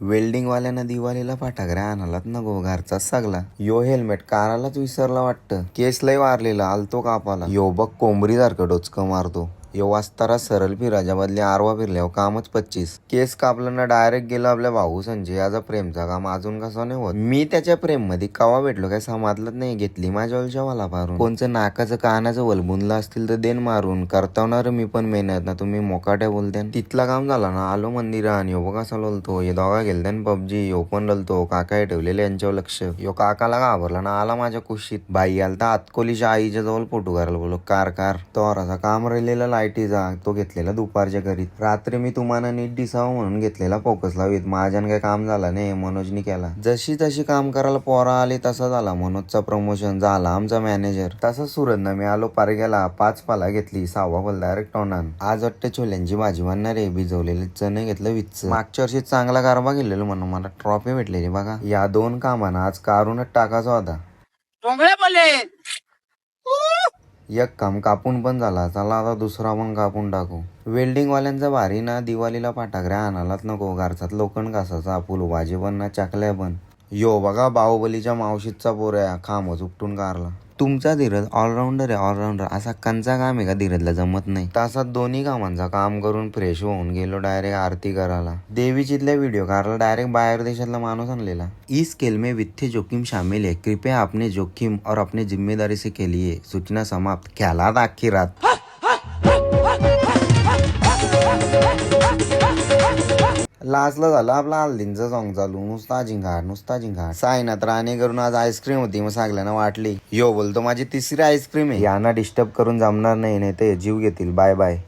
Welding वाल्यानं दिवाळीला फटाकड्या आणालात ना गो, घरचाच सगला. यो हेल्मेट कारालाच विसरला वाटतं. केस लय वारलेला, आलतो कापाला. यो बघ कोंबडी सारखं डोचकं मारतो. यो वास्तारा सरळ फिराच्या बदली आरवा फिरल्यावर कामच 25. केस कापलं ना डायरेक्ट गेलो आपल्या भाऊ संजय याचा प्रेमचा काम अजून कसं नाही होत. मी त्याच्या प्रेम मध्ये कवा भेटलो काय समजलंच नाही. घेतली माझ्या वलच्या वाला पारून. कोणचं नाकाचं कानाचं वलबुनला असतील तर देन मारून. करतावणार मी पण मेहनत ना, तुम्ही मोकाट्या बोलते. तिथला काम झाला ना, आलो मंदिरात. यो बघ कसा लोलतो. हे दोघा गेलते पबजी. यो पण लोलतो. काका ठेवलेले यांच्यावर लक्ष. यो काकाला घाबरला ना, आला माझ्या कुशीत. बाई आलता आतकोलीच्या आईच्या जवळ फोटो करायला बोलो. कार तोराचा काम राहिलेला लाईटीचा तो घेतलेला दुपारच्या घरी. रात्री मी तुम्हाला नीट दिसावं म्हणून घेतलेला फोकस लावीत. माझ्यानं काही काम झाला नाही, मनोजनी केला. जशी तशी काम करायला पोरा आली तसा झाला मनोजचा प्रमोशन. झाला आमचा मॅनेजर. तसंच सुरतनं मी आलो पार गेला. 5 पाला घेतली, 6वा फल डायरेक्ट टोनान. आज वाटतं छोल्यांची भाजी बनणार आहे. भिजवलेले चणे घेतलं विच. मागच्या वर्षी चांगला कारबा गेलेलो म्हणून मला ट्रॉफी भेटलेली बघा. या 2 कामांना आज कारूनच टाकायचा होता. एक काम कापून पण झाला. चला आता दुसरा पण कापून टाकू. वेल्डिंग वाल्यांचा भारी ना, दिवाळीला फटाकड्या आणालाच नको. घरचात लोखंड कसाचा फुल भाजी पण ना, चकल्या पण. यो बघा बाहुबलीच्या मावशीचा पोऱ्या खामच उपटून कारला. तुमचा धीरज ऑलराऊंडर आहे, ऑलराऊंडर. असा कंचा काम आहे का धीरजला जमत नाही. तासात 2 कामांचा काम करून फ्रेश होऊन गेलो डायरेक्ट आरती करायला. देवीचीतल्या व्हिडिओ काढला. डायरेक्ट बाहेर देशातला माणूस आणलेला. इस खेल में वित्तीय जोखिम शामिल है, कृपया आपने जोखिम और अपने जिम्मेदारी से खेलिए. सूचना समाप्त. खेळात अख्खी रात. लाजला झालं आपला हल्दींचं सॉंग चालू. नुसता जिंगाट. सायनात राणे करून आज आईस्क्रीम होती, मग सगळ्यांना वाटली. यो बोलतो माझी 3री आईस्क्रीम आहे. यांना डिस्टर्ब करून जमणार नाही, नाही ते जीव घेतील. Bye bye.